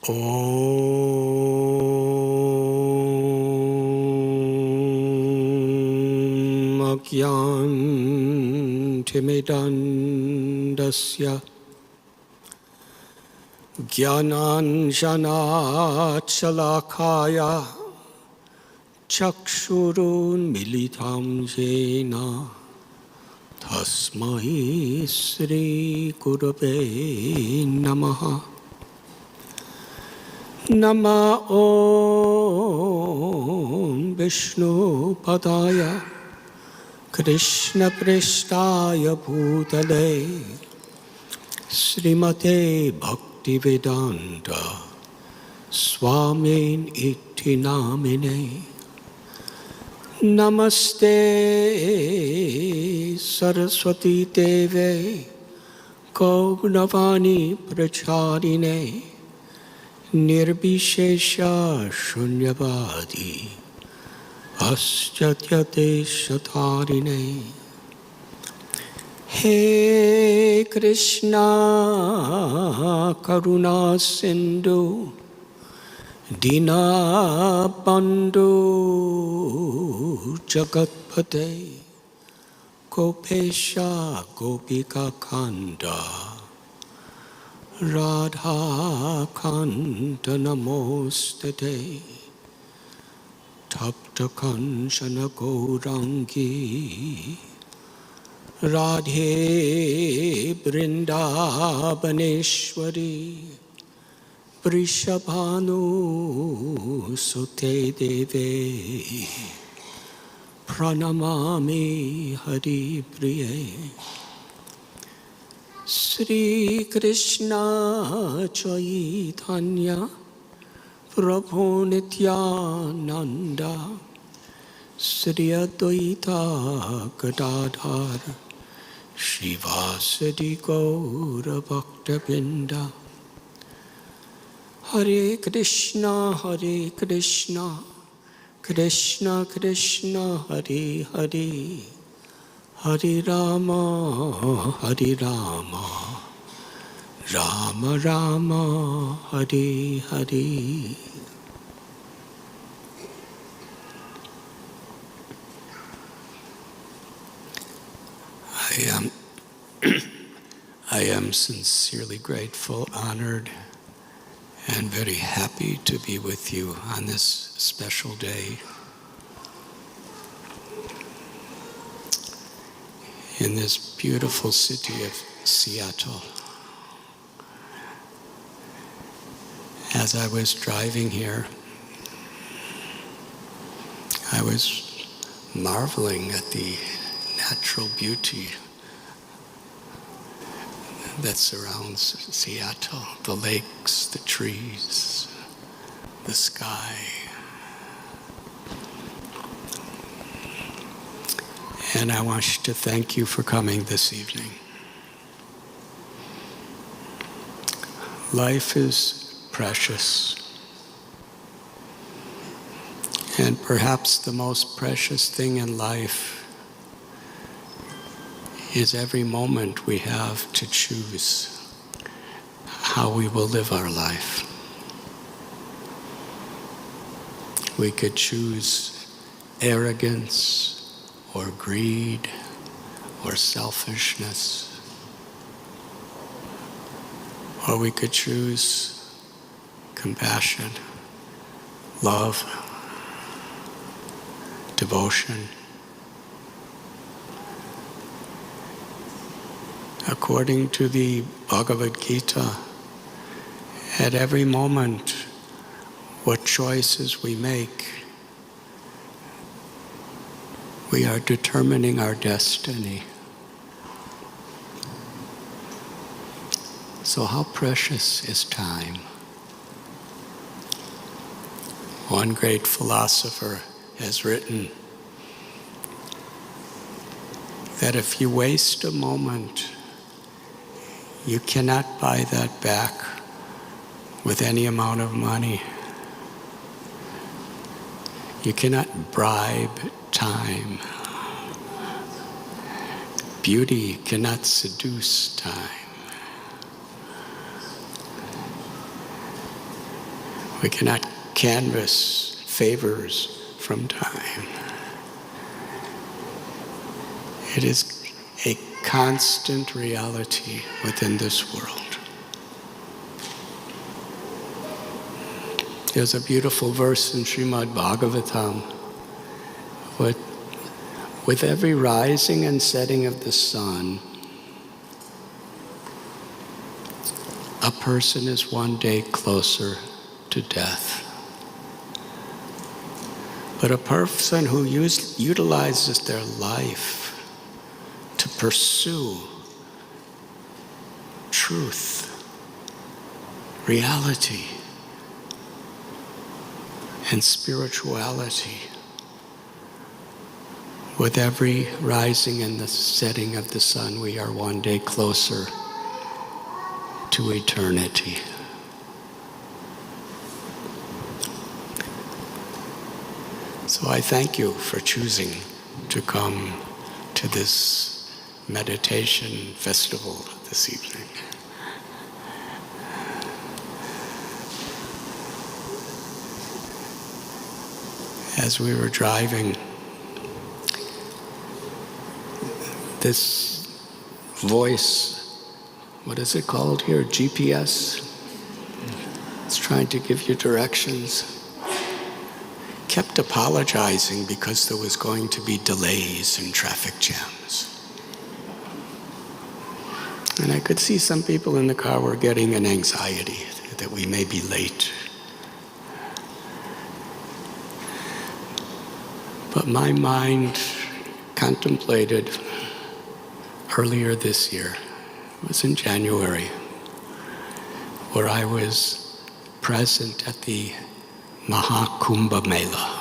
Om Agyantimidandasya Jnananjanachalakaya Chakshurun militam jena Tasmai Sri Gurave Namaha. Nama Om Vishnu Padaya Krishna Prestaya Bhutale Srimate Bhaktivedanta Swami Iti Namine. Namaste Saraswati Deve Gaunavani Pracharine Nirbhishesha Shunyavadi Aschatyate Shatarine. He Krishna Karuna Sindhu Dina Bandhu Jagatpate Gopesha Gopika Kanda Radha Kanta Namostate Tapta Kanchana Gaurangi Radhe Vrindavaneshwari Vrishabhanu Sute Deve Pranamami Hari Priye. Sri Krishna Chaitanya Prabhu Nityananda Sri Advaita Gadadhar Shivasadi Gaura Bhaktabinda. Hare Krishna Krishna Krishna Hare Hare Hare Rama Rama Rama Hare Hare. I am sincerely grateful, honored, and very happy to be with you on this special day in this beautiful city of Seattle. As I was driving here, I was marveling at the natural beauty that surrounds Seattle, the lakes, the trees, the sky. And I want to thank you for coming this evening. Life is precious. And perhaps the most precious thing in life is every moment we have to choose how we will live our life. We could choose arrogance or greed or selfishness, or we could choose compassion, love, devotion. According to the Bhagavad Gita, at every moment, what choices we make, we are determining our destiny. So how precious is time? One great philosopher has written that if you waste a moment, you cannot buy that back with any amount of money. You cannot bribe time. Beauty cannot seduce time. We cannot canvas favors from time. It is a constant reality within this world. There's a beautiful verse in Srimad Bhagavatam. With every rising and setting of the sun, a person is one day closer to death. But a person who utilizes their life to pursue truth, reality, and spirituality, with every rising and the setting of the sun, we are one day closer to eternity. So I thank you for choosing to come to this meditation festival this evening. As we were driving, this voice, what is it called here? GPS? It's trying to give you directions. Kept apologizing because there was going to be delays and traffic jams. And I could see some people in the car were getting an anxiety that we may be late. But my mind contemplated earlier this year, it was in January, where I was present at the Mahakumbha Mela.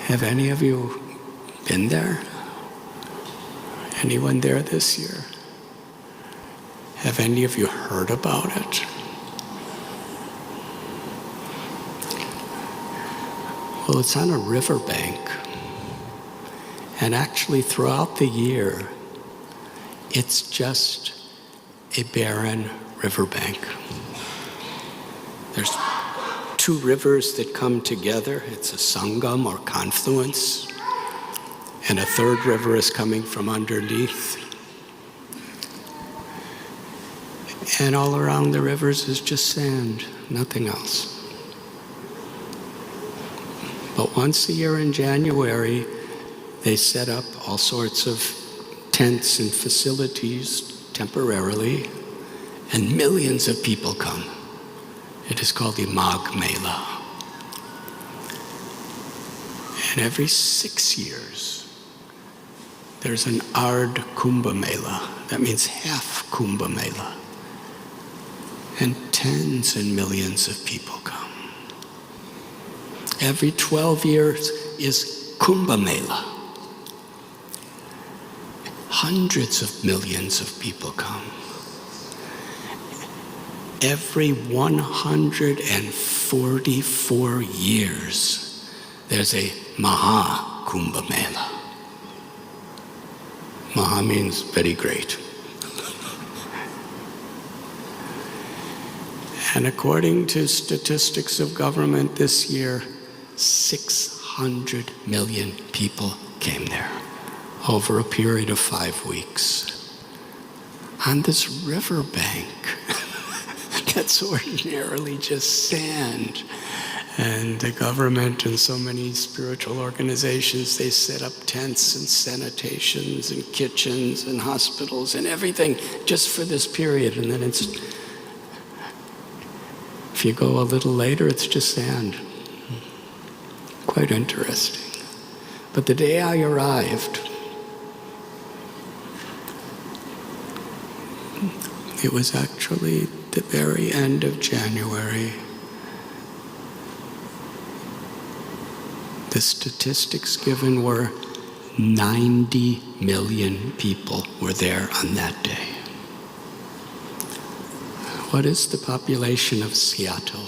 Have any of you been there? Anyone there this year? Have any of you heard about it? Well, it's on a riverbank. And actually throughout the year, it's just a barren riverbank. There's two rivers that come together. It's a sangam or confluence. And a third river is coming from underneath. And all around the rivers is just sand, nothing else. But once a year in January, they set up all sorts of tents and facilities temporarily, and millions of people come. It is called the Magh Mela. And every 6 years, there's an Ardh Kumbha Mela. That means half Kumbha Mela. And tens and millions of people come. Every 12 years is Kumbha Mela. Hundreds of millions of people come. Every 144 years, there's a Maha Kumbha Mela. Maha means very great. And according to statistics of government this year, 600 million people came there over a period of 5 weeks. On this riverbank that's ordinarily just sand. And the government and so many spiritual organizations, they set up tents and sanitations and kitchens and hospitals and everything just for this period. And then if you go a little later, it's just sand. Quite interesting. But the day I arrived, it was actually the very end of January. The statistics given were 90 million people were there on that day. What is the population of Seattle?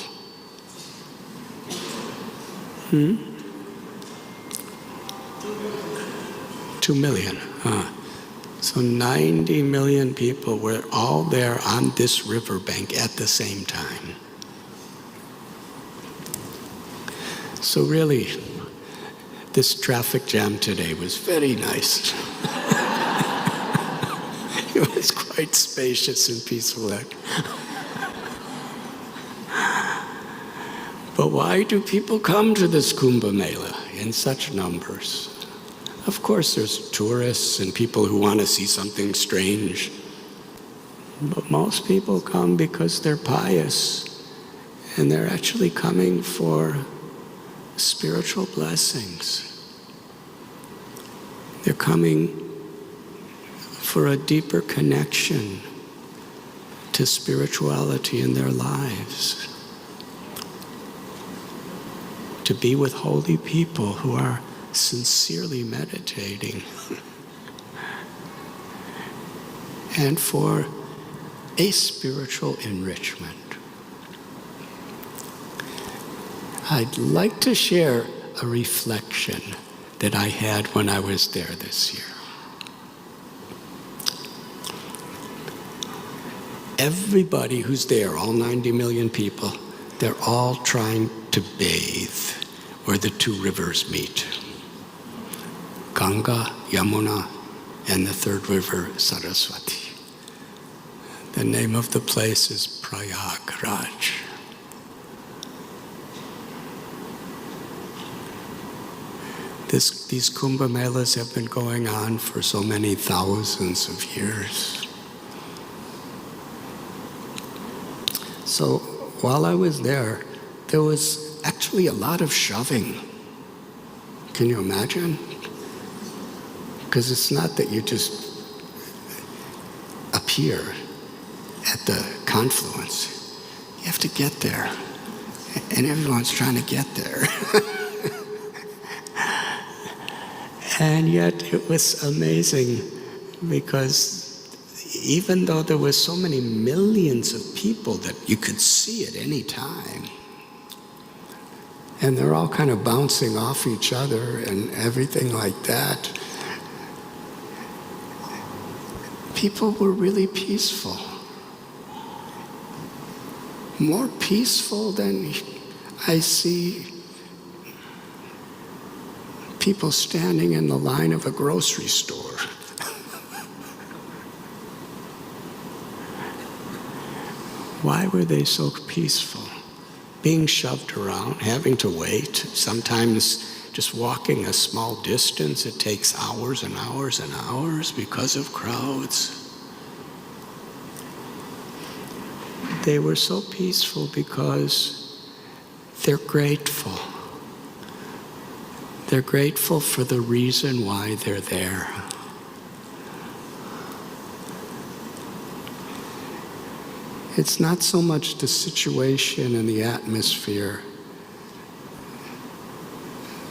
2 million. So 90 million people were all there on this riverbank at the same time. So really, this traffic jam today was very nice. It was quite spacious and peaceful. But why do people come to this Kumbh Mela in such numbers? Of course, there's tourists and people who want to see something strange. But most people come because they're pious, and they're actually coming for spiritual blessings. They're coming for a deeper connection to spirituality in their lives. To be with holy people who are sincerely meditating. And for a spiritual enrichment. I'd like to share a reflection that I had when I was there this year. Everybody who's there, all 90 million people, they're all trying to bathe where the two rivers meet. Ganga, Yamuna, and the third river, Saraswati. The name of the place is Prayagraj. These Kumbh Melas have been going on for so many thousands of years. So while I was there was actually a lot of shoving. Can you imagine? Because it's not that you just appear at the confluence. You have to get there. And everyone's trying to get there. And yet it was amazing because even though there were so many millions of people that you could see at any time, and they're all kind of bouncing off each other and everything like that, people were really peaceful. More peaceful than I see people standing in the line of a grocery store. Why were they so peaceful? Being shoved around, having to wait, sometimes just walking a small distance, it takes hours and hours and hours because of crowds. They were so peaceful because they're grateful. They're grateful for the reason why they're there. It's not so much the situation and the atmosphere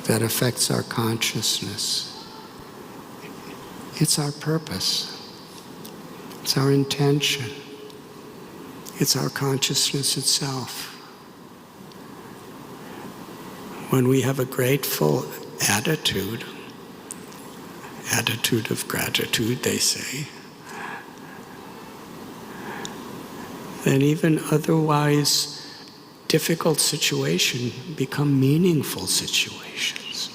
that affects our consciousness. It's our purpose. It's our intention. It's our consciousness itself. When we have a grateful attitude of gratitude, they say, then even otherwise difficult situations become meaningful situations.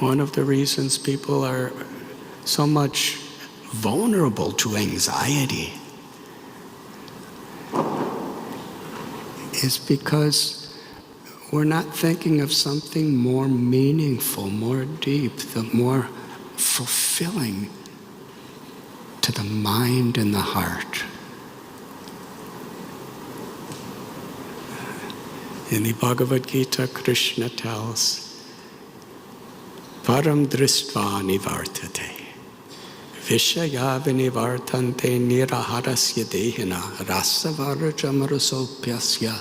One of the reasons people are so much vulnerable to anxiety is because we're not thinking of something more meaningful, more deep, the more fulfilling to the mind and the heart. In the Bhagavad Gita, Krishna tells, Param dristva nivartate, vishaya vinivartante niraharasya dehina rasavarajamrasopyasya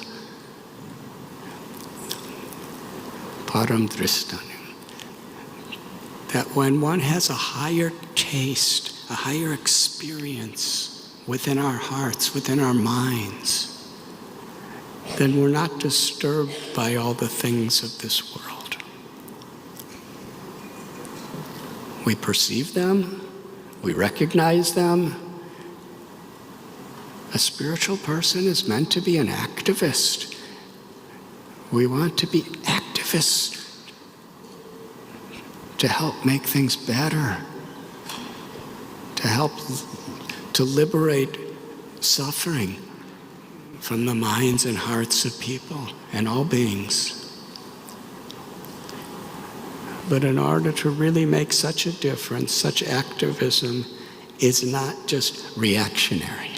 param dristanim. That when one has a higher taste, a higher experience within our hearts, within our minds, then we're not disturbed by all the things of this world. We perceive them, we recognize them. A spiritual person is meant to be an activist, We want to be activists to help make things better, to help to liberate suffering from the minds and hearts of people and all beings. But in order to really make such a difference, such activism is not just reactionary.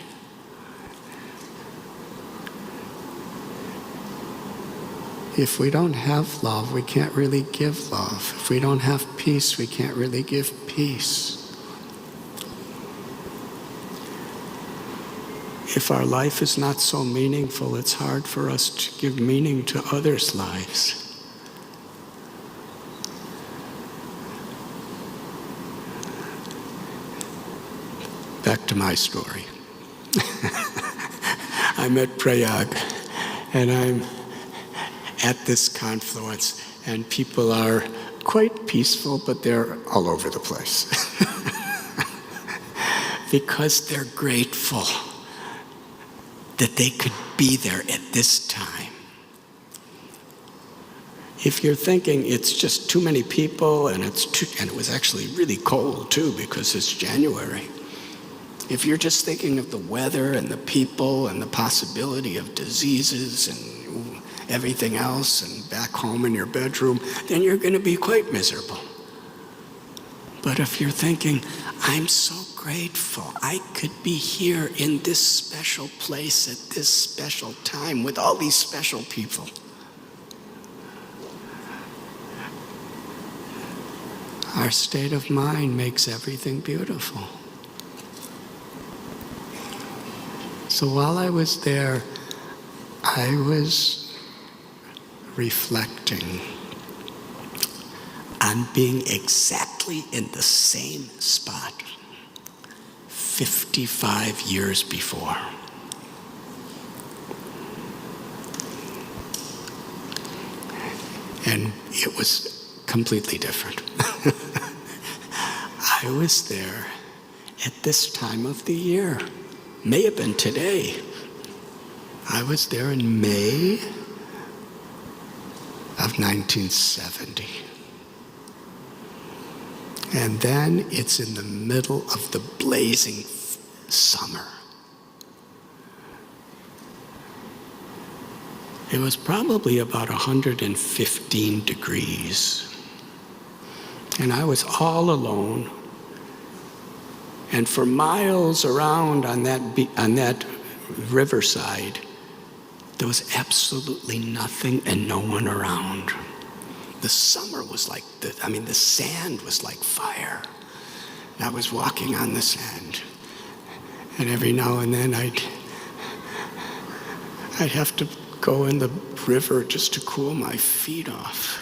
If we don't have love, we can't really give love. If we don't have peace, we can't really give peace. If our life is not so meaningful, it's hard for us to give meaning to others' lives. Back to my story. I'm at Prayag, and I'm at this confluence, and people are quite peaceful, but they're all over the place. Because they're grateful that they could be there at this time. If you're thinking it's just too many people and it was actually really cold too because it's January. If you're just thinking of the weather and the people and the possibility of diseases and everything else and back home in your bedroom, then you're going to be quite miserable. But if you're thinking, I'm so grateful I could be here in this special place at this special time with all these special people. Our state of mind makes everything beautiful. So while I was there, I was reflecting on being exactly in the same spot 55 years before. And it was completely different. I was there at this time of the year. May have been today. I was there in May of 1970. And then it's in the middle of the blazing summer. It was probably about 115 degrees. And I was all alone. And for miles around on that riverside, there was absolutely nothing and no one around. The summer was like, the sand was like fire. And I was walking on the sand. And every now and then I'd have to go in the river just to cool my feet off.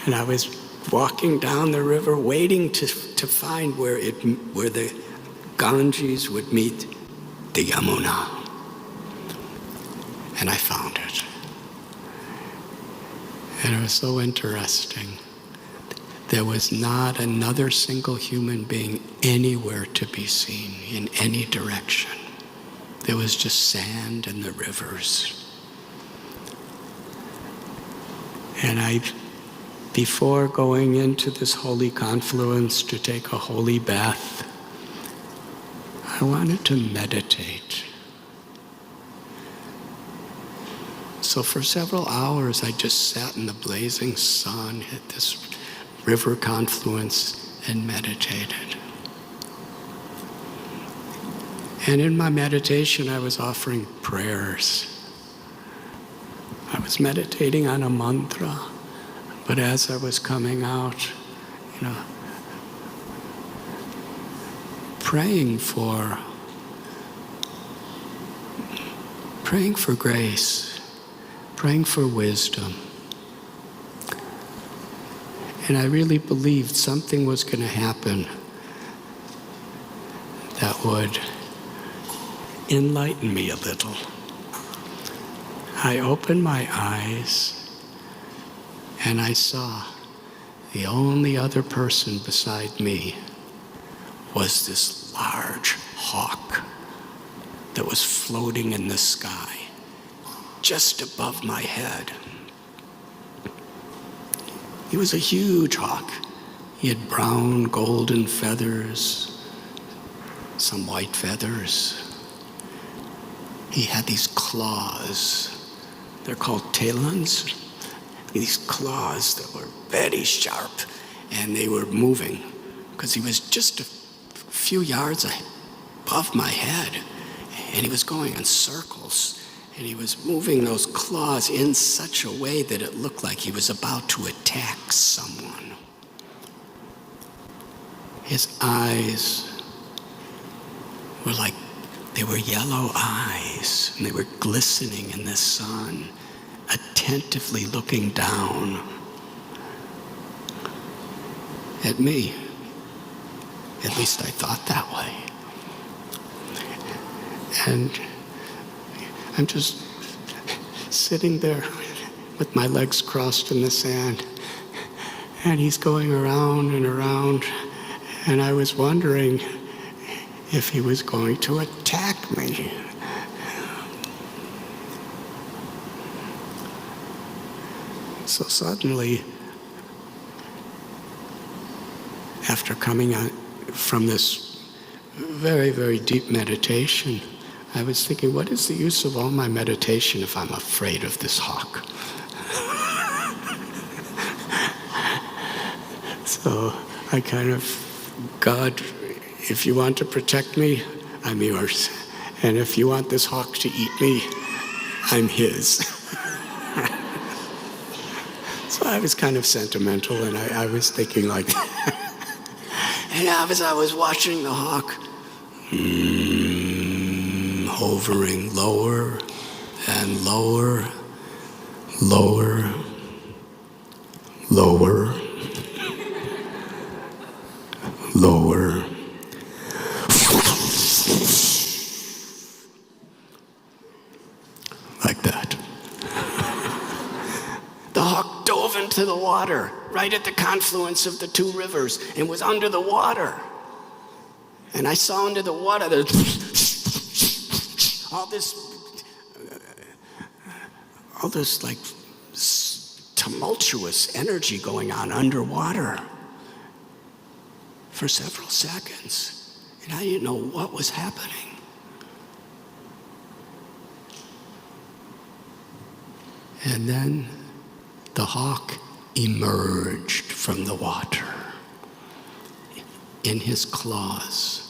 And I was walking down the river, waiting to find where the Ganges would meet the Yamuna. And I found it. And it was so interesting. There was not another single human being anywhere to be seen in any direction. There was just sand and the rivers. And before going into this holy confluence to take a holy bath, I wanted to meditate. So for several hours, I just sat in the blazing sun at this river confluence and meditated. And in my meditation, I was offering prayers. I was meditating on a mantra. But as I was coming out, praying for grace, praying for wisdom. And I really believed something was going to happen that would enlighten me a little. I opened my eyes and I saw the only other person beside me was this large hawk that was floating in the sky. just above my head. He was a huge hawk. He had brown, golden feathers, some white feathers. He had these claws. They're called talons. These claws that were very sharp, and they were moving because he was just a few yards above my head, and he was going in circles, and he was moving those claws in such a way that it looked like he was about to attack someone. His eyes were like, they were yellow eyes, and they were glistening in the sun, attentively looking down at me. At least I thought that way. And I'm just sitting there with my legs crossed in the sand, and he's going around and around, and I was wondering if he was going to attack me. So suddenly, after coming out from this very, very deep meditation, I was thinking, what is the use of all my meditation if I'm afraid of this hawk? So I kind of, God, if you want to protect me, I'm yours. And if you want this hawk to eat me, I'm his. So I was kind of sentimental, and I was thinking like that. And as I was watching the hawk, hovering lower and lower, lower, lower, lower. Like that. The hawk dove into the water, right at the confluence of the two rivers, and was under the water. And I saw under the water, all this like tumultuous energy going on underwater for several seconds. And I didn't know what was happening. And then the hawk emerged from the water. In his claws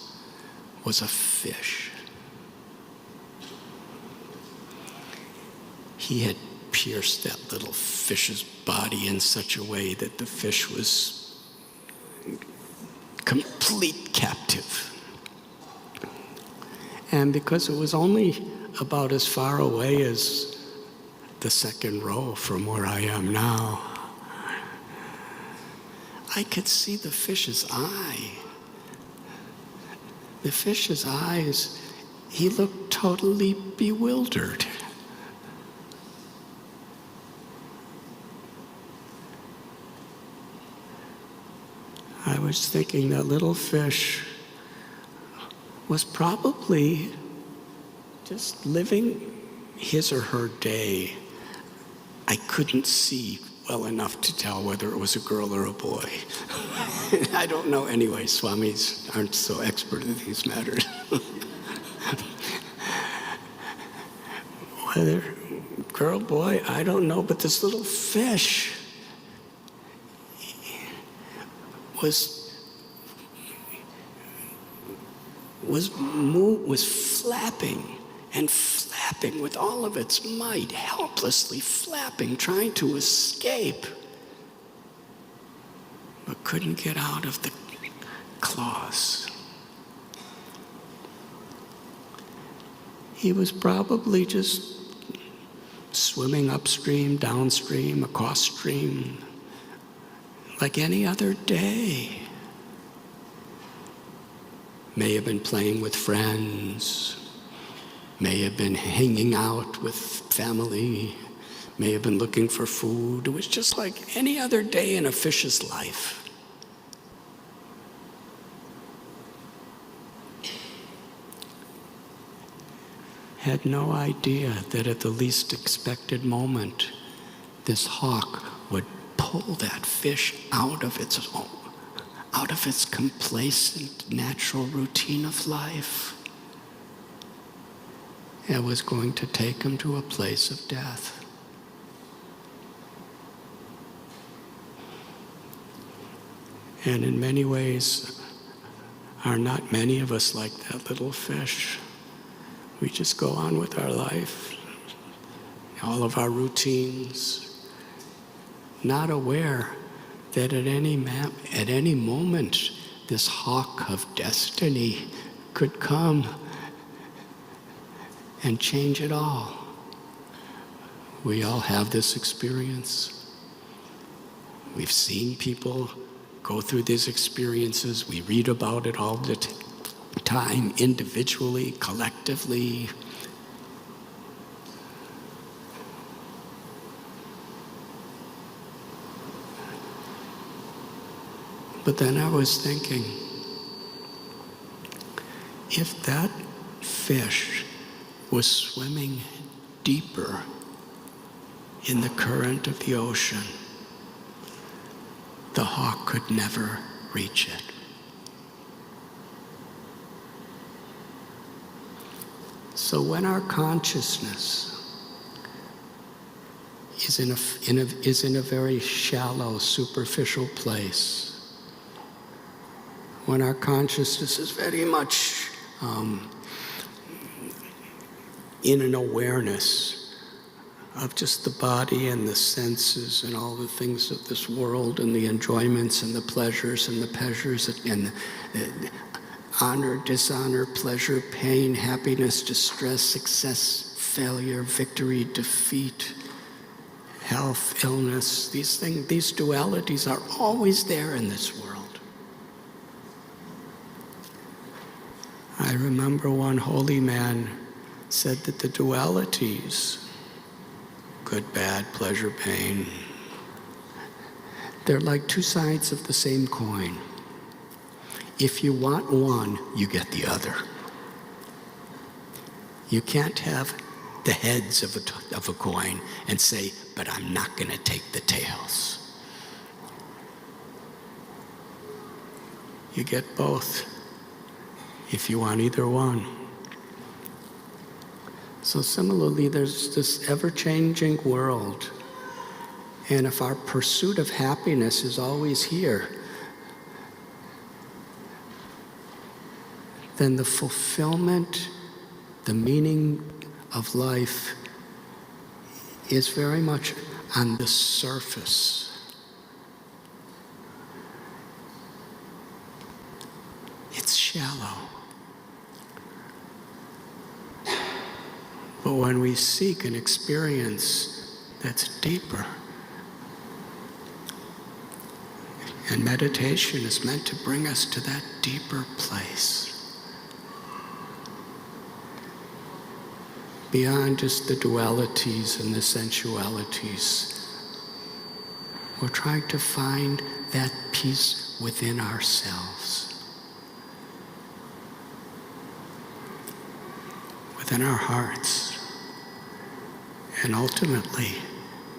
was a fish. He had pierced that little fish's body in such a way that the fish was complete captive. And because it was only about as far away as the second row from where I am now, I could see the fish's eye. The fish's eyes, he looked totally bewildered. I was thinking that little fish was probably just living his or her day. I couldn't see well enough to tell whether it was a girl or a boy. I don't know anyway. Swamis aren't so expert in these matters. Whether girl, boy, I don't know. But this little fish was flapping and flapping with all of its might, helplessly flapping, trying to escape, but couldn't get out of the claws. He was probably just swimming upstream, downstream, across stream, like any other day. May have been playing with friends, may have been hanging out with family, may have been looking for food. It was just like any other day in a fish's life. had no idea that at the least expected moment, this hawk would pull that fish out of its complacent natural routine of life. It was going to take him to a place of death. And in many ways, are not many of us like that little fish? We just go on with our life, all of our routines, not aware that at any moment, this hawk of destiny could come and change it all. We all have this experience. We've seen people go through these experiences. We read about it all the time, individually, collectively. But then I was thinking, if that fish was swimming deeper in the current of the ocean, the hawk could never reach it. So when our consciousness is in a very shallow, superficial place, when our consciousness is very much in an awareness of just the body and the senses and all the things of this world and the enjoyments and the pleasures and the honor, dishonor, pleasure, pain, happiness, distress, success, failure, victory, defeat, health, illness. These dualities are always there in this world. I remember one holy man said that the dualities, good, bad, pleasure, pain, they're like two sides of the same coin. If you want one, you get the other. You can't have the heads of a coin and say, but I'm not going to take the tails. You get both if you want either one. So similarly, there's this ever-changing world. And if our pursuit of happiness is always here, then the fulfillment, the meaning of life is very much on the surface. It's shallow. But when we seek an experience that's deeper, and meditation is meant to bring us to that deeper place, beyond just the dualities and the sensualities, we're trying to find that peace within ourselves, within our hearts. And ultimately,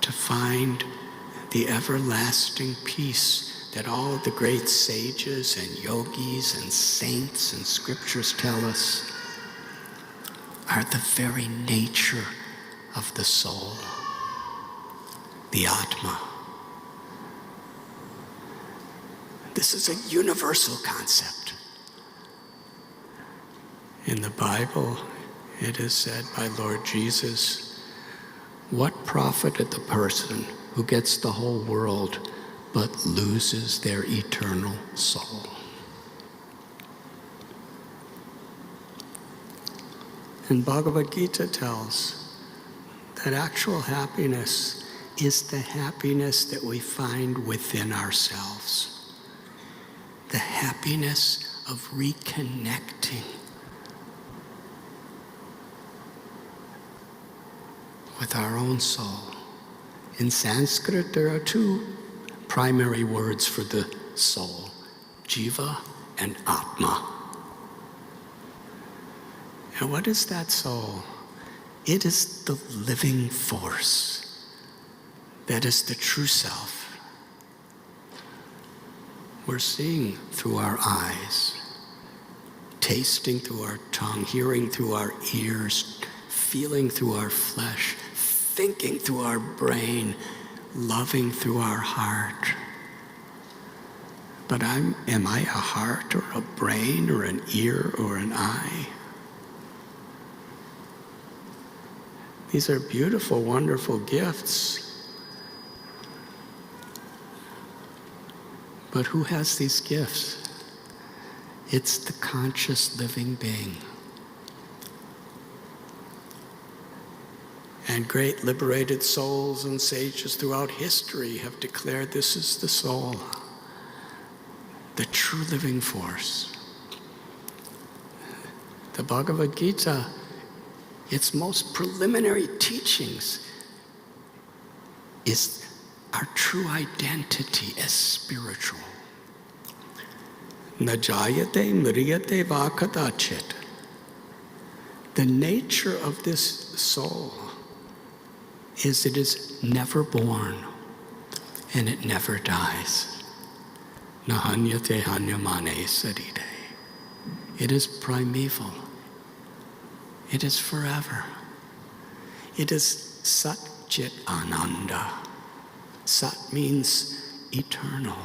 to find the everlasting peace that all the great sages and yogis and saints and scriptures tell us are the very nature of the soul, the Atma. This is a universal concept. In the Bible, it is said by Lord Jesus, what profited the person who gets the whole world but loses their eternal soul? And Bhagavad Gita tells that actual happiness is the happiness that we find within ourselves. The happiness of reconnecting with our own soul. In Sanskrit, there are two primary words for the soul, Jiva and Atma. And what is that soul? It is the living force that is the true self. We're seeing through our eyes, tasting through our tongue, hearing through our ears, feeling through our flesh, thinking through our brain, loving through our heart. But am I a heart or a brain or an ear or an eye? These are beautiful, wonderful gifts. But who has these gifts? It's the conscious living being. And great liberated souls and sages throughout history have declared this is the soul, the true living force. The Bhagavad Gita, its most preliminary teachings, is our true identity as spiritual. Na jayate mriyate va kadachit. The nature of this soul is it is never born and it never dies. Na hanyate hanyamane sarire. It is primeval. It is forever. It is Sat Chit Ananda. Sat means eternal,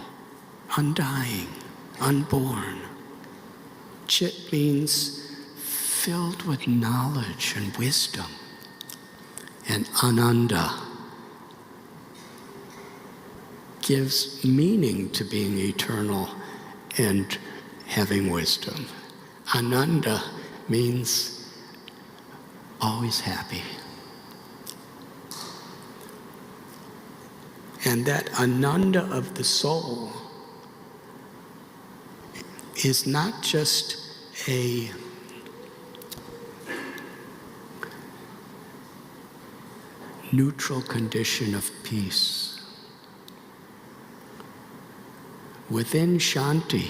undying, unborn. Chit means filled with knowledge and wisdom. And Ananda gives meaning to being eternal and having wisdom. Ananda means always happy. And that Ananda of the soul is not just a neutral condition of peace. Within Shanti,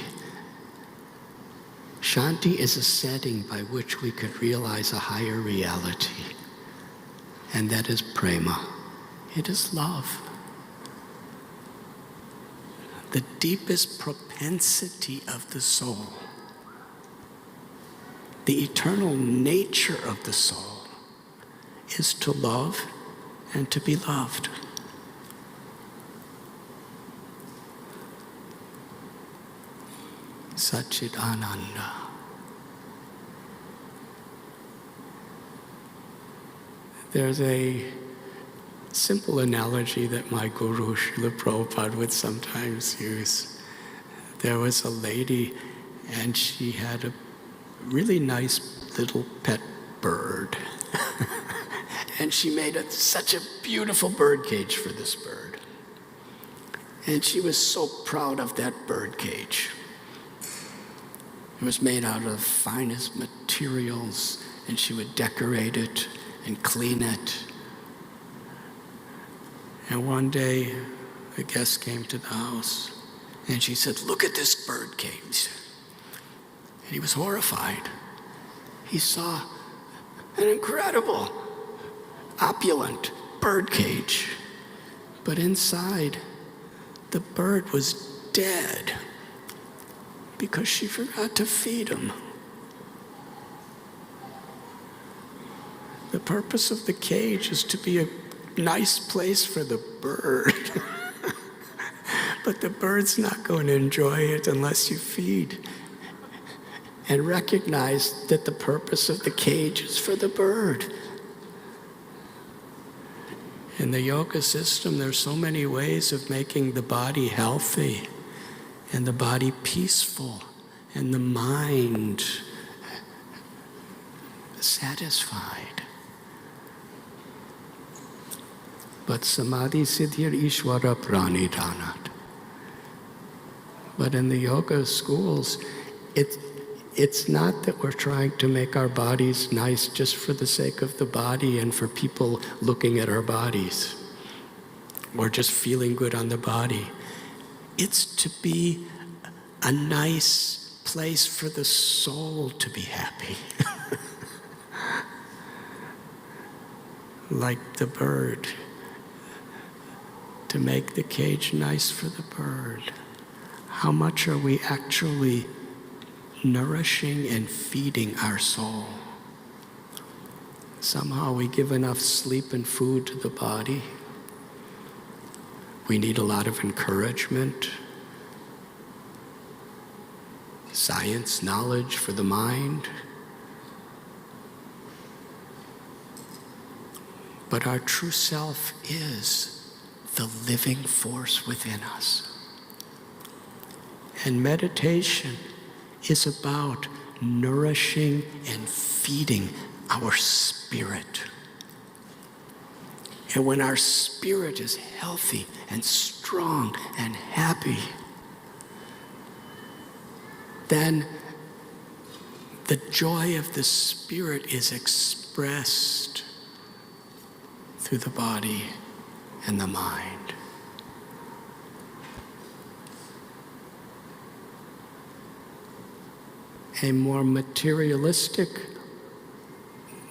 Shanti is a setting by which we could realize a higher reality, and that is prema. It is love. The deepest propensity of the soul, the eternal nature of the soul, is to love and to be loved. Satchit Ananda. There's a simple analogy that my guru, Srila Prabhupada, would sometimes use. There was a lady, and she had a really nice little pet bird. And she made such a beautiful bird cage for this bird. And she was so proud of that bird cage. It was made out of the finest materials, and she would decorate it and clean it. And one day, a guest came to the house, and she said, "Look at this bird cage." And he was horrified. He saw an incredible, opulent bird cage. But inside, the bird was dead because she forgot to feed him. The purpose of the cage is to be a nice place for the bird. But the bird's not going to enjoy it unless you feed. And recognize that the purpose of the cage is for the bird. In the yoga system, there's so many ways of making the body healthy and the body peaceful and the mind satisfied. But samadhi siddhir ishvara pranidhanat. But in the yoga schools, it's not that we're trying to make our bodies nice just for the sake of the body and for people looking at our bodies or just feeling good on the body. It's to be a nice place for the soul to be happy. like the bird, to make the cage nice for the bird. How much are we actually nourishing and feeding our soul? Somehow we give enough sleep and food to the body. We need a lot of encouragement, science, knowledge for the mind. But our true self is the living force within us. And meditation is about nourishing and feeding our spirit. And when our spirit is healthy and strong and happy, then the joy of the spirit is expressed through the body and the mind. A more materialistic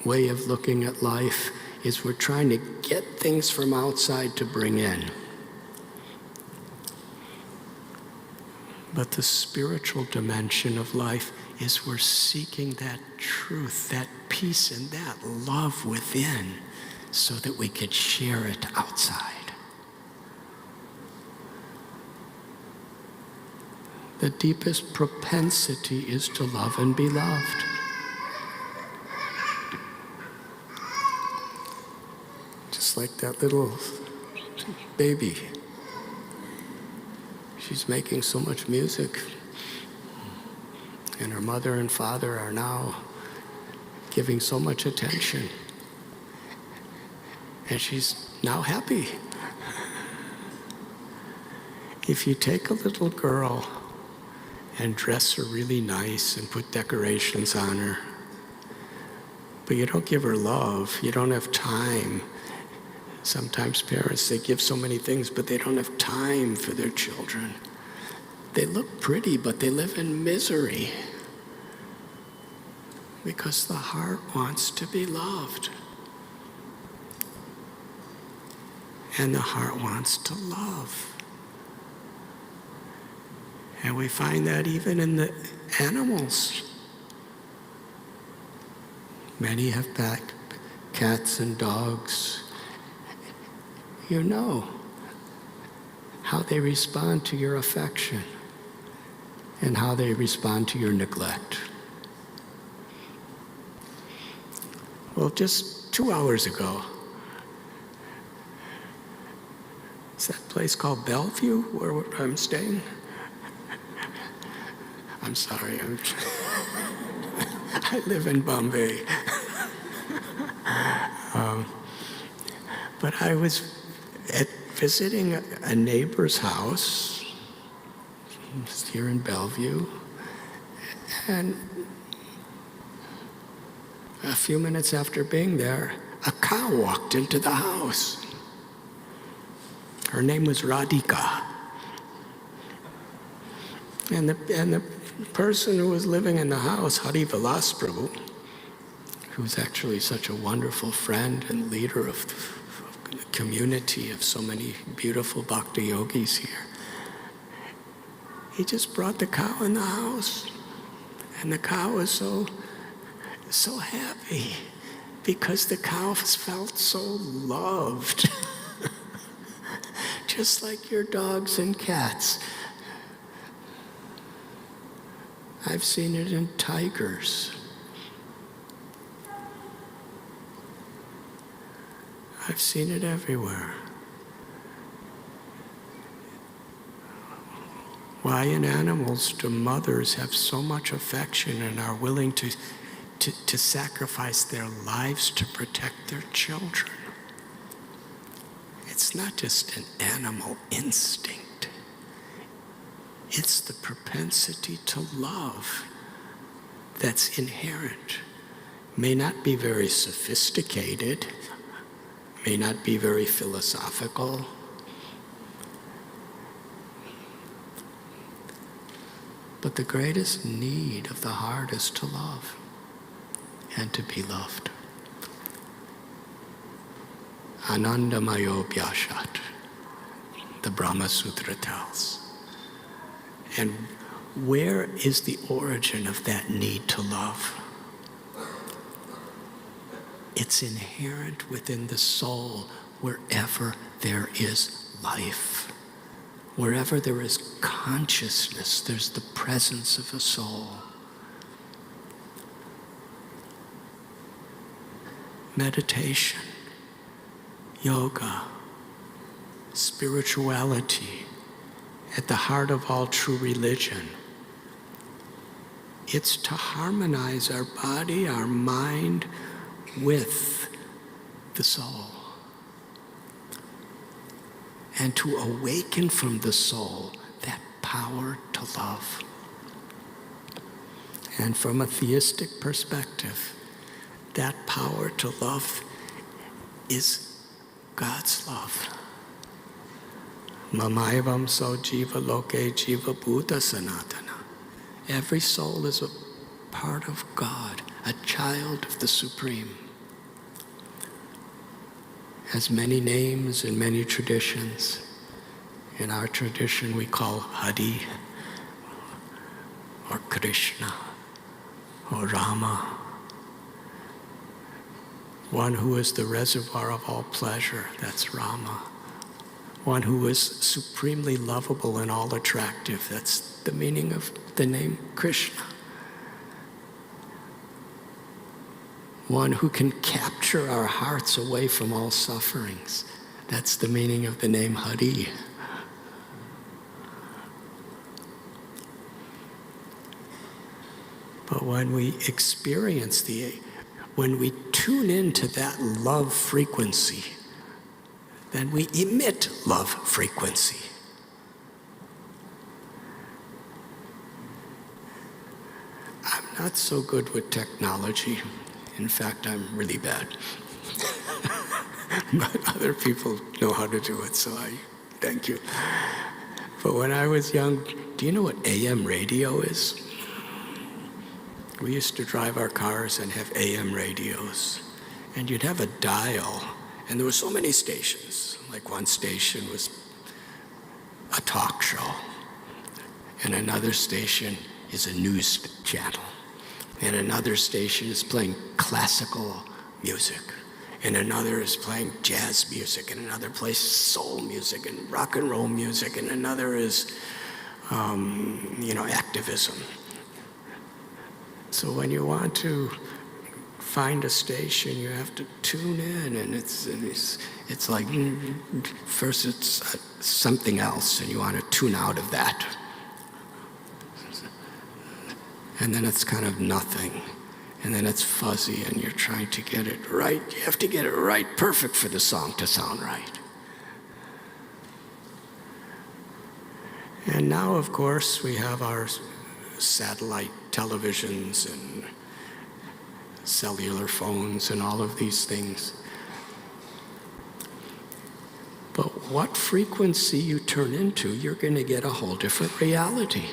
way of looking at life is we're trying to get things from outside to bring in. But the spiritual dimension of life is we're seeking that truth, that peace, and that love within so that we could share it outside. The deepest propensity is to love and be loved. Just like that little baby. She's making so much music. And her mother and father are now giving so much attention. And she's now happy. If you take a little girl and dress her really nice and put decorations on her, but you don't give her love, you don't have time. Sometimes parents, they give so many things, but they don't have time for their children. They look pretty, but they live in misery because the heart wants to be loved. And the heart wants to love. And we find that even in the animals. Many have cats and dogs. You know how they respond to your affection and how they respond to your neglect. Well, just 2 hours ago, is that place called Bellevue where I'm staying? I'm sorry, I live in Bombay. But I was visiting a neighbor's house here in Bellevue, and a few minutes after being there, a cow walked into the house. Her name was Radhika. And the person who was living in the house, Hare Prabhu, who's actually such a wonderful friend and leader of the community of so many beautiful bhakti yogis here, he just brought the cow in the house. And the cow was so happy because the cow felt so loved. Just like your dogs and cats. I've seen it in tigers. I've seen it everywhere. Why in animals do mothers have so much affection and are willing to sacrifice their lives to protect their children? It's not just an animal instinct. It's the propensity to love that's inherent. May not be very sophisticated, may not be very philosophical, but the greatest need of the heart is to love and to be loved. Anandamayo Bhyashat, the Brahma Sutra tells. And where is the origin of that need to love? It's inherent within the soul wherever there is life. Wherever there is consciousness, there's the presence of a soul. Meditation, yoga, spirituality, at the heart of all true religion. It's to harmonize our body, our mind, with the soul. And to awaken from the soul that power to love. And from a theistic perspective, that power to love is God's love. Mamaivam so jiva loke jiva bhuta sanatana. Every soul is a part of God, a child of the Supreme. Has many names and many traditions. In our tradition we call Hare, or Krishna, or Rama. One who is the reservoir of all pleasure, that's Rama. One who is supremely lovable and all attractive, that's the meaning of the name Krishna. One who can capture our hearts away from all sufferings, that's the meaning of the name Hare. But when we experience when we tune into that love frequency, then we emit love frequency. I'm not so good with technology. In fact, I'm really bad. But other people know how to do it, so I thank you. But when I was young, do you know what AM radio is? We used to drive our cars and have AM radios. And you'd have a dial, and there were so many stations. Like one station was a talk show, and another station is a news channel, and another station is playing classical music, and another is playing jazz music, and another plays soul music and rock and roll music, and another is, activism. So when you want to find a station, you have to tune in, and it's like, first it's something else, and you want to tune out of that. And then it's kind of nothing, and then it's fuzzy, and you're trying to get it right. You have to get it right, perfect for the song to sound right. And now, of course, we have our satellite televisions and cellular phones and all of these things. But what frequency you turn into, you're going to get a whole different reality.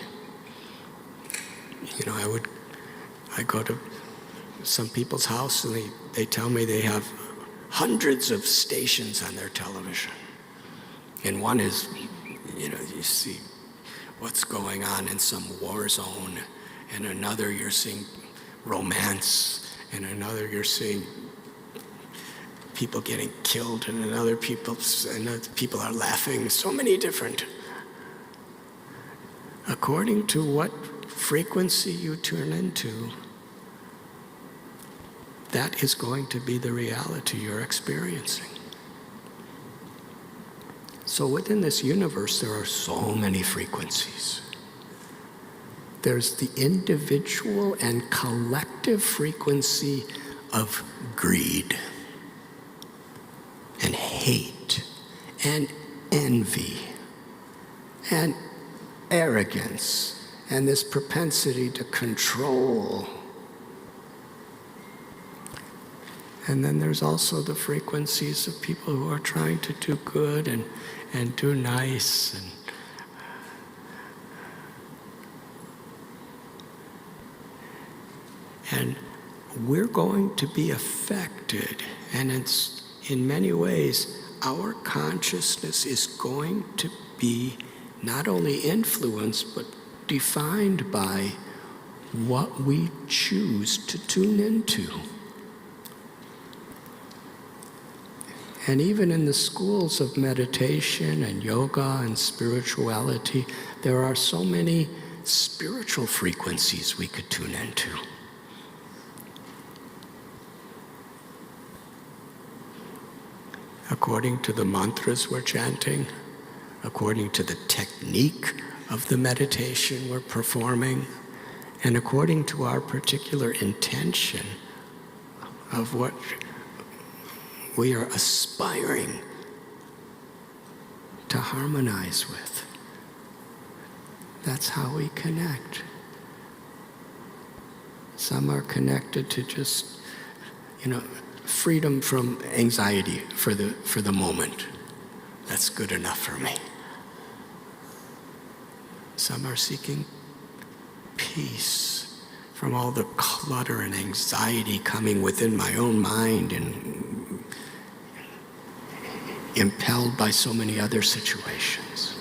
I go to some people's house and they tell me they have hundreds of stations on their television. And one is, you see what's going on in some war zone, and another you're seeing romance, and another you're seeing people getting killed, and another people are laughing. So many different. According to what frequency you turn into, that is going to be the reality you're experiencing. So within this universe, there are so many frequencies. There's the individual and collective frequency of greed and hate and envy and arrogance and this propensity to control. And then there's also the frequencies of people who are trying to do good and do nice. And we're going to be affected, and it's in many ways, our consciousness is going to be not only influenced, but defined by what we choose to tune into. And even in the schools of meditation and yoga and spirituality, there are so many spiritual frequencies we could tune into. According to the mantras we're chanting, according to the technique of the meditation we're performing, and according to our particular intention of what we are aspiring to harmonize with. That's how we connect. Some are connected to just, freedom from anxiety for the moment. That's good enough for me. Some are seeking peace from all the clutter and anxiety coming within my own mind and impelled by so many other situations.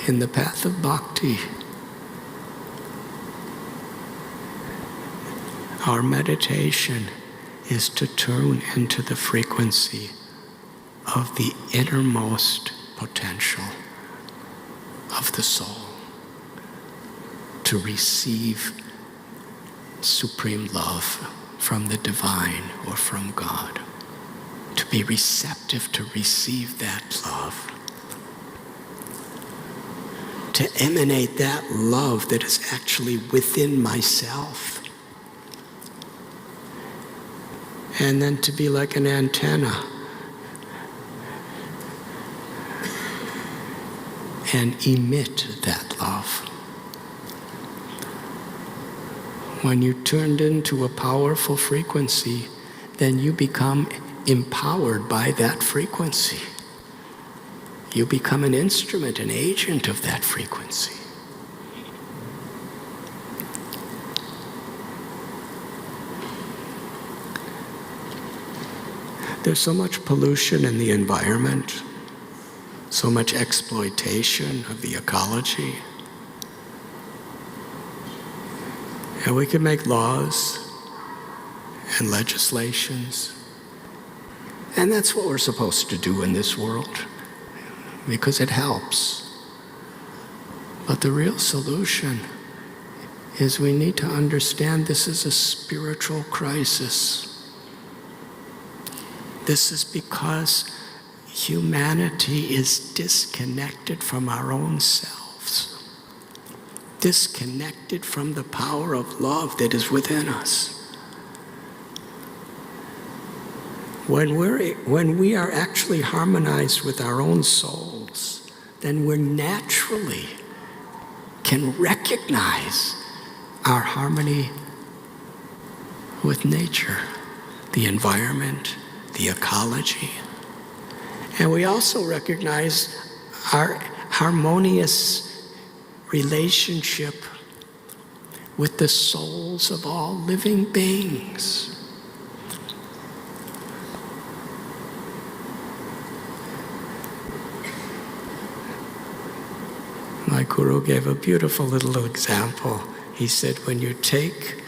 In the path of bhakti, our meditation is to tune into the frequency of the innermost potential of the soul to receive supreme love from the divine or from God, to be receptive to receive that love, to emanate that love that is actually within myself, and then to be like an antenna and emit that love. When you're turned into a powerful frequency, then you become empowered by that frequency. You become an instrument, an agent of that frequency. There's so much pollution in the environment, so much exploitation of the ecology. And we can make laws and legislations, and that's what we're supposed to do in this world, because it helps. But the real solution is we need to understand this is a spiritual crisis. This is because humanity is disconnected from our own selves, disconnected from the power of love that is within us. When we are actually harmonized with our own souls, then we naturally can recognize our harmony with nature, the environment, the ecology. And we also recognize our harmonious relationship with the souls of all living beings. My guru gave a beautiful little example. He said, when you take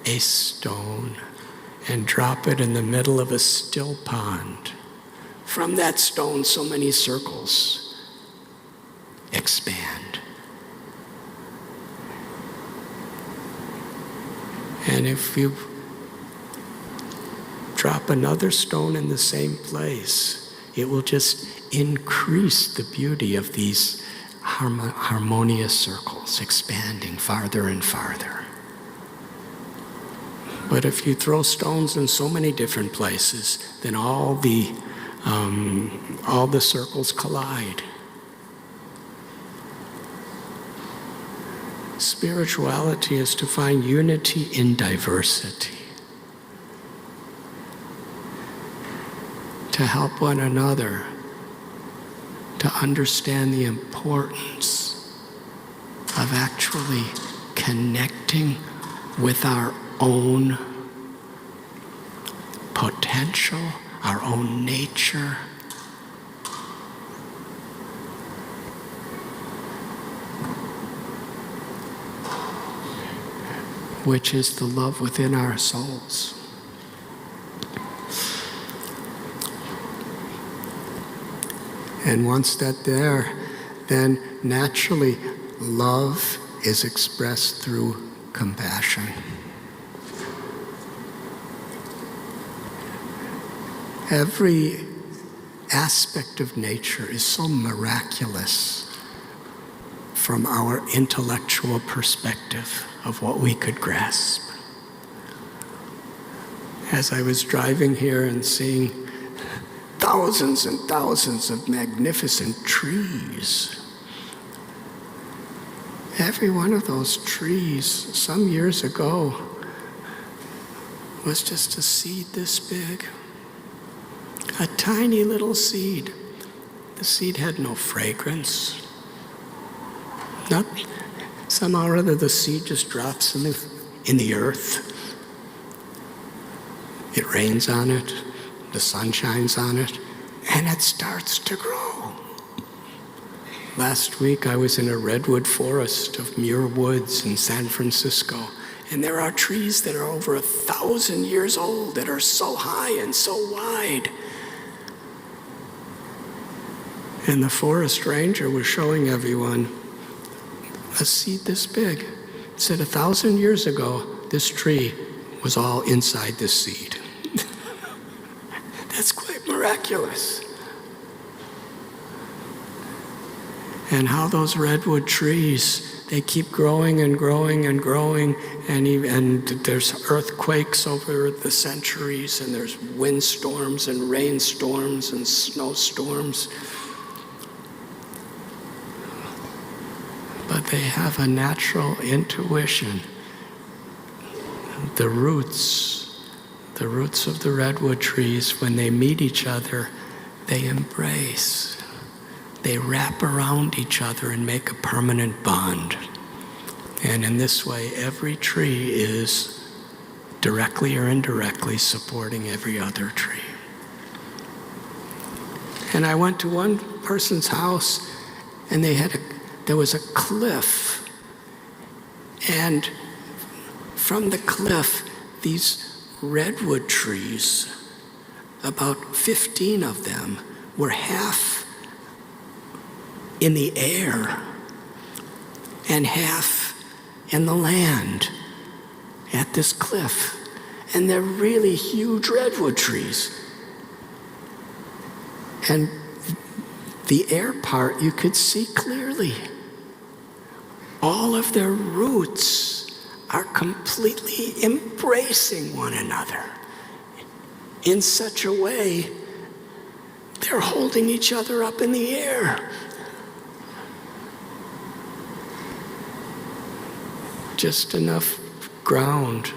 a stone and drop it in the middle of a still pond, from that stone so many circles expand. And if you drop another stone in the same place, it will just increase the beauty of these harmonious circles, expanding farther and farther. But if you throw stones in so many different places, then all the circles collide. Spirituality is to find unity in diversity, to help one another to understand the importance of actually connecting with our own potential, our own nature. Which is the love within our souls. And once that's there, then naturally love is expressed through compassion. Every aspect of nature is so miraculous from our intellectual perspective of what we could grasp. As I was driving here and seeing thousands and thousands of magnificent trees, every one of those trees some years ago was just a seed this big, a tiny little seed. The seed had no fragrance. Nothing. Somehow or other, the seed just drops in the earth. It rains on it, the sun shines on it, and it starts to grow. Last week, I was in a redwood forest of Muir Woods in San Francisco, and there are trees that are over 1,000 years old that are so high and so wide. And the forest ranger was showing everyone a seed this big. It said 1,000 years ago, this tree was all inside this seed. That's quite miraculous. And how those redwood trees, they keep growing and growing and growing, and there's earthquakes over the centuries, and there's windstorms and rainstorms and snowstorms. But they have a natural intuition. The roots of the redwood trees, when they meet each other, they embrace. They wrap around each other and make a permanent bond. And in this way, every tree is directly or indirectly supporting every other tree. And I went to one person's house, and there was a cliff, and from the cliff, these redwood trees, about 15 of them, were half in the air and half in the land at this cliff. And they're really huge redwood trees. And the air part you could see clearly. All of their roots are completely embracing one another in such a way they're holding each other up in the air. Just enough ground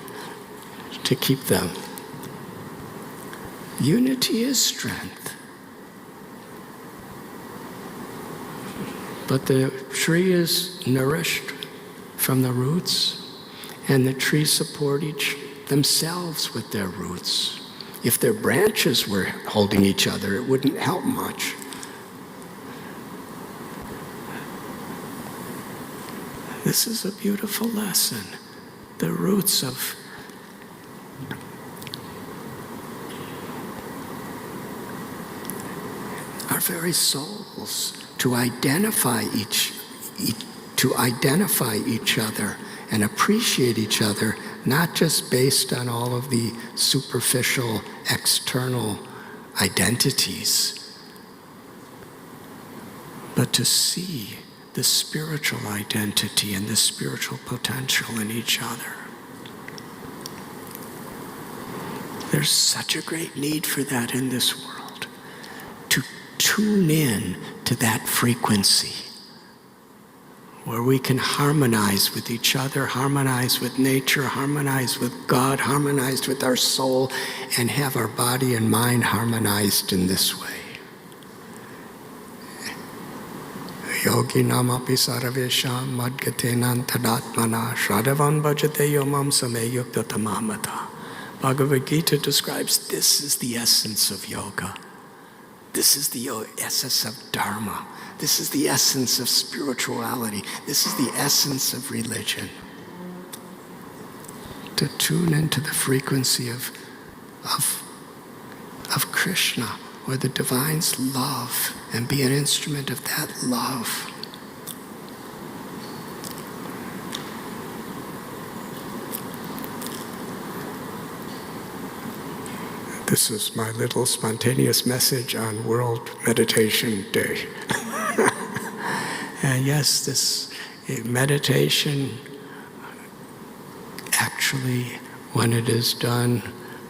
to keep them. Unity is strength. But the tree is nourished from the roots, and the trees support each themselves with their roots. If their branches were holding each other, it wouldn't help much. This is a beautiful lesson. The roots of our very souls to identify each other and appreciate each other, not just based on all of the superficial external identities, but to see the spiritual identity and the spiritual potential in each other. There's such a great need for that in this world, to tune in to that frequency where we can harmonize with each other, harmonize with nature, harmonize with God, harmonize with our soul, and have our body and mind harmonized in this way. Yogi namapi sarvesham madgatenan tadatmana shadavan bhajate yomam sameyukta tamamata Bhagavad Gita describes this is the essence of yoga. This is the essence of dharma. This is the essence of spirituality. This is the essence of religion. To tune into the frequency of Krishna, or the divine's love, and be an instrument of that love. This is my little spontaneous message on World Meditation Day. And yes, this meditation, actually, when it is done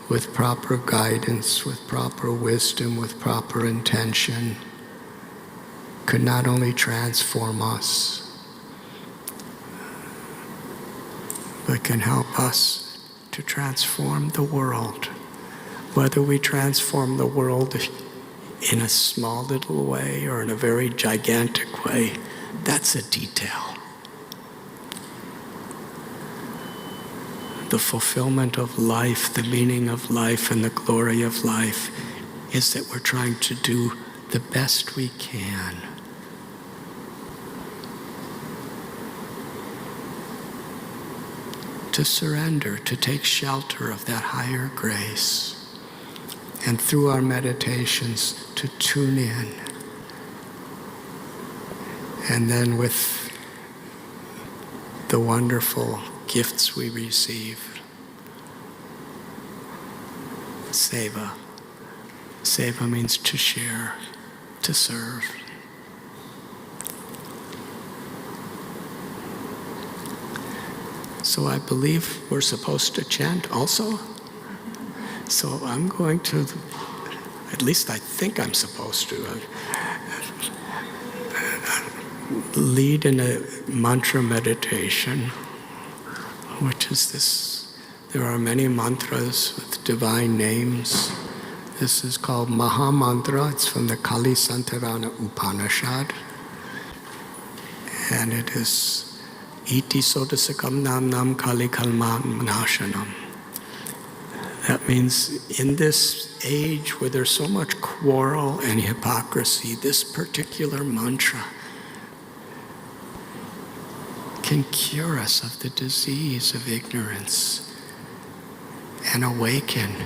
with proper guidance, with proper wisdom, with proper intention, could not only transform us, but can help us to transform the world. Whether we transform the world in a small little way or in a very gigantic way, that's a detail. The fulfillment of life, the meaning of life, and the glory of life is that we're trying to do the best we can. To surrender, to take shelter of that higher grace. And through our meditations, to tune in. And then with the wonderful gifts we receive, seva. Seva means to share, to serve. So I believe we're supposed to chant also. So I'm going to, at least I think I'm supposed to, lead in a mantra meditation, which is this. There are many mantras with divine names. This is called Maha Mantra. It's from the Kali Santarana Upanishad. And it is Iti Sodasakam Nam Nam Kali Kalman Nashanam. That means in this age where there's so much quarrel and hypocrisy, this particular mantra can cure us of the disease of ignorance and awaken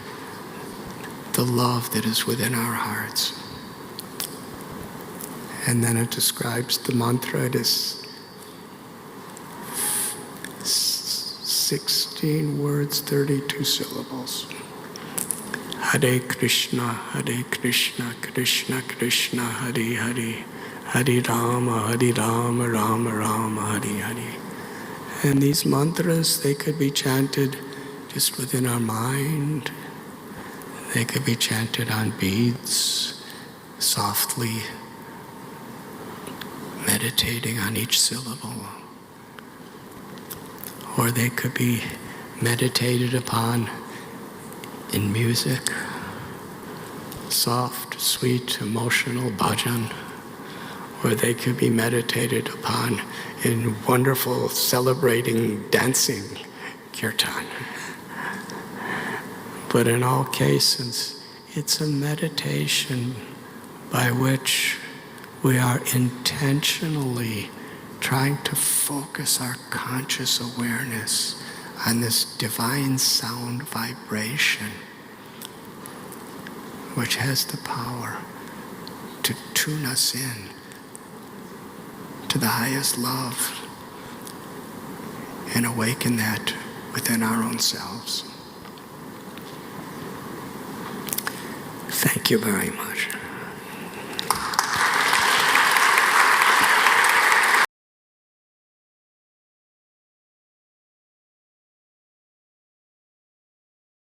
the love that is within our hearts. And then it describes the mantra. It is 16 words, 32 syllables. Hare Krishna, Krishna Krishna, Hare Hare, Hare Rama, Rama Rama, Hare Hare. And these mantras, they could be chanted just within our mind. They could be chanted on beads, softly, meditating on each syllable. Or they could be meditated upon in music, soft, sweet, emotional bhajan. Or they could be meditated upon in wonderful, celebrating, dancing kirtan. But in all cases, it's a meditation by which we are intentionally trying to focus our conscious awareness on this divine sound vibration, which has the power to tune us in to the highest love and awaken that within our own selves. Thank you very much.